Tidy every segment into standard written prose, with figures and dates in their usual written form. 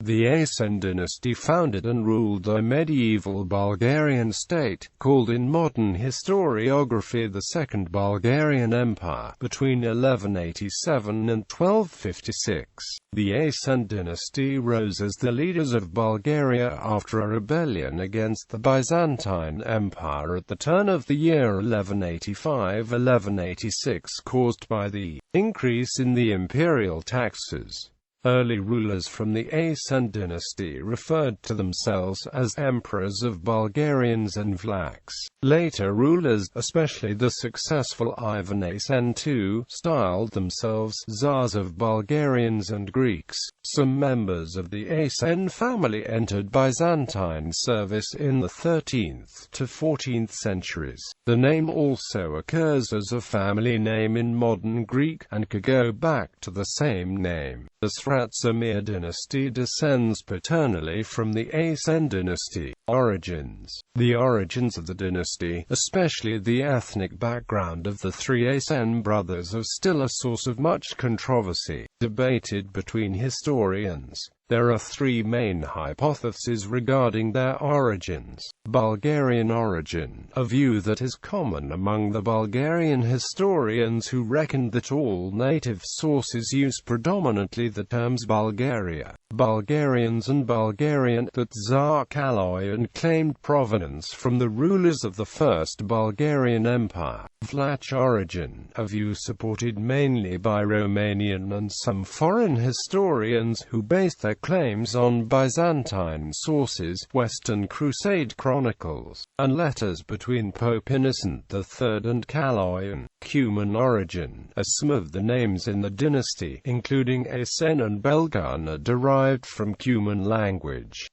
The Asen dynasty founded and ruled the medieval Bulgarian state, called in modern historiography the Second Bulgarian Empire, between 1187 and 1256. The Asen dynasty rose as the leaders of Bulgaria after a rebellion against the Byzantine Empire at the turn of the year 1185–1186 caused by the increase in the imperial taxes. Early rulers from the Asen dynasty referred to themselves as emperors of Bulgarians and Vlachs. Later rulers, especially the successful Ivan Asen II, styled themselves Tsars of Bulgarians and Greeks. Some members of the Asen family entered Byzantine service in the 13th to 14th centuries. The name also occurs as a family name in modern Greek, and could go back to the same name. The Sratsamir dynasty descends paternally from the Asen dynasty. Origins. The origins of the dynasty, especially the ethnic background of the three Asen brothers, are still a source of much controversy, debated between historians. There are three main hypotheses regarding their origins. Bulgarian origin, a view that is common among the Bulgarian historians who reckoned that all native sources use predominantly the terms Bulgaria. Bulgarians and Bulgarian, that Tsar Kaloyan claimed provenance from the rulers of the First Bulgarian Empire. Vlach origin, a view supported mainly by Romanian and some foreign historians who based their claims on Byzantine sources, Western Crusade chronicles, and letters between Pope Innocent III and Kaloyan. Cuman origin, as some of the names in the dynasty, including Asen and Belgan, are derived from Cuman language.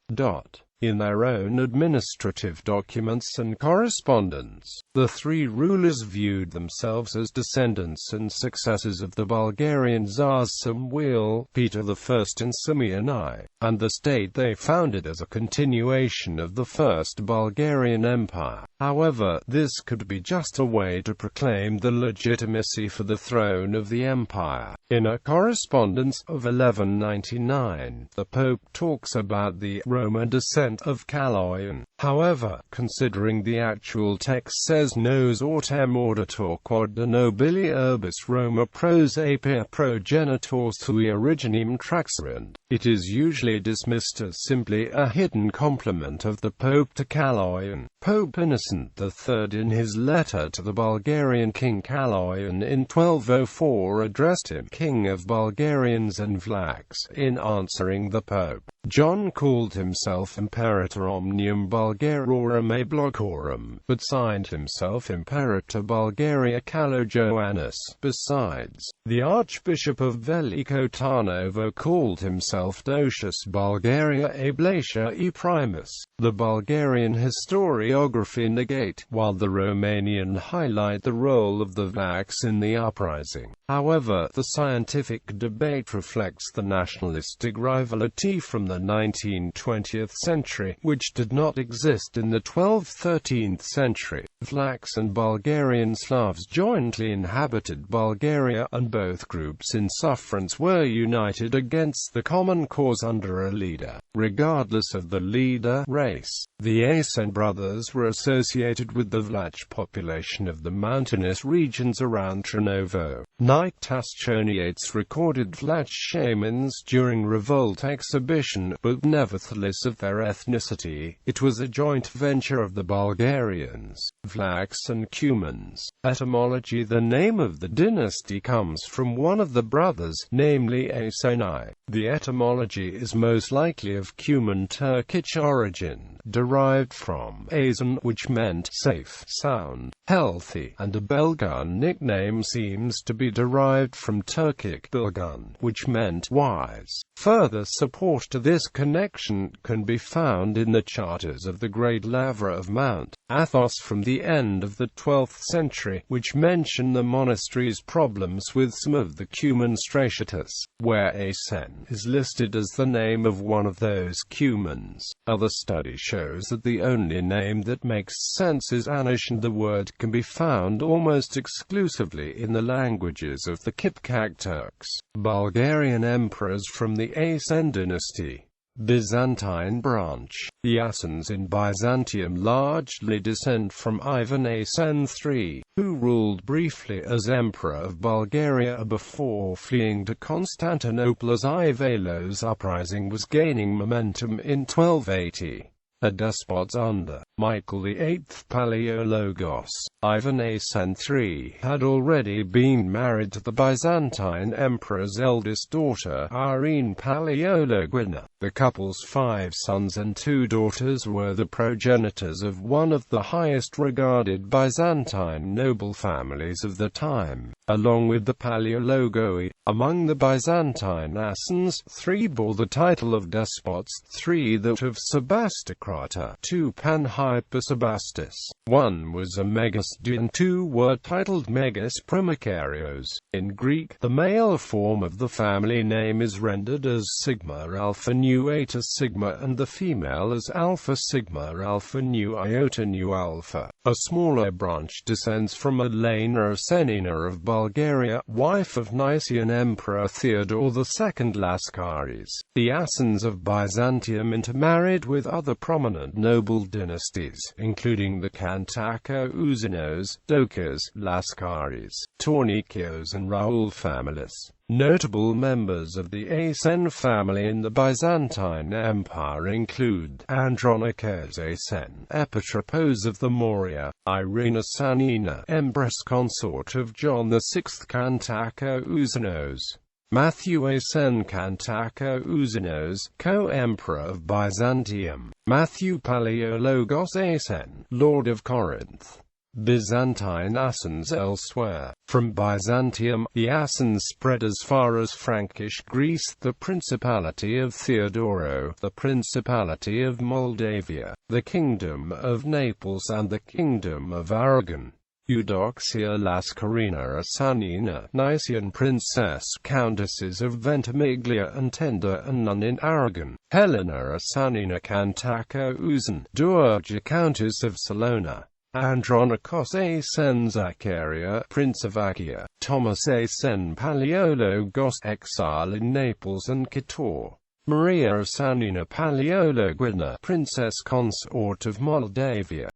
In their own administrative documents and correspondence, the three rulers viewed themselves as descendants and successors of the Bulgarian Tsars Samuil, Peter I and Simeon I, and the state they founded as a continuation of the First Bulgarian Empire. However, this could be just a way to proclaim the legitimacy for the throne of the empire. In a correspondence of 1199, the Pope talks about the Roman descent of Kaloyan. However, considering the actual text says nos autem auditor quod de nobili urbis Roma pros apia progenitors sui originem traxerant, it is usually dismissed as simply a hidden compliment of the Pope to Kaloyan. Pope Innocent III, in his letter to the Bulgarian king Kaloyan in 1204, addressed him King of Bulgarians and Vlachs. In answering the Pope, John called himself Imperator Omnium Bulgarorum a Blocorum, but signed himself Imperator Bulgaria Kalojoannis. Besides, the Archbishop of Veliko Tarnovo called himself Docius Bulgaria Ablatia e Primus. The Bulgarian historiography negate, while the Romanian highlight the role of the Vlachs in the uprising. However, the scientific debate reflects the nationalistic rivalry from the 19th–20th century, which did not exist in the 12th–13th century. Vlachs and Bulgarian Slavs jointly inhabited Bulgaria, and both groups in sufferance were united against the common cause under a leader, regardless of the leader race. The Asen brothers were associated with the Vlach population of the mountainous regions around Trnovo. Nictastchoniates recorded Vlach shamans during revolt exhibition, but nevertheless of their ethnicity. It was a joint venture of the Bulgarians, Vlachs and Cumans. Etymology. The name of the dynasty comes from one of the brothers, namely Asen I. The etymology is most likely of Cuman Turkic origin, derived from Asen, which meant safe, sound, healthy, and a Belgan nickname seems to be derived from Turkic Bilgun, which meant wise. Further support to this connection can be found in the charters of the Great Lavra of Mount Athos from the end of the 12th century, which mention the monastery's problems with some of the Cuman Stratitus, where Asen is listed as the name of one of those Cumans. Other study shows that the only name that makes sense is Anish, and the word can be found almost exclusively in the languages of the Kipchak Turks. Bulgarian emperors from the Asen dynasty. Byzantine branch. The Asens in Byzantium largely descend from Ivan Asen III, who ruled briefly as Emperor of Bulgaria before fleeing to Constantinople as Ivalo's uprising was gaining momentum in 1280. A despot under Michael VIII Palaiologos, Ivan Asen III had already been married to the Byzantine Emperor's eldest daughter, Irene Palaiologina. The couple's 5 sons and 2 daughters were the progenitors of one of the highest-regarded Byzantine noble families of the time. Along with the Palaiologoi, among the Byzantine Asens, 3 bore the title of despots, 3 that of Sebastocrata, 2 Panhypersebastus, 1 was a Megasdu, and 2 were titled Megas Primicarios. In Greek, the male form of the family name is rendered as Sigma Alpha Nu Eta Sigma and the female as Alpha Sigma Alpha Nu Iota Nu Alpha. A smaller branch descends from Elena Asenina of Bulgaria, wife of Nicene Emperor Theodore II Laskaris. The Asens of Byzantium intermarried with other prominent noble dynasties, including the Cantacuzenios, Dokas, Laskaris, Tornikios and Raoul families. Notable members of the Asen family in the Byzantine Empire include Andronikos Asen, Epitropos of the Morea, Irene Asenina, Empress consort of John VI Cantacuzenios, Matthew Asen Cantacuzenios, co-emperor of Byzantium, Matthew Palaiologos Asen, Lord of Corinth. Byzantine Asens elsewhere. From Byzantium, the Asens spread as far as Frankish Greece, the Principality of Theodoro, the Principality of Moldavia, the Kingdom of Naples and the Kingdom of Aragon. Eudoxia Laskarina Asenina, Nicene princess, countesses of Ventimiglia and Tenda and Nun in Aragon. Helena Asenina Cantacuzene, Dowager Countess of Salona. Andronikos Asen Zaccaria, Prince of Achaia. Thomas Asen Palaiologos, exile in Naples and Kitor. Maria Asenina Palaiologina, Princess consort of Moldavia.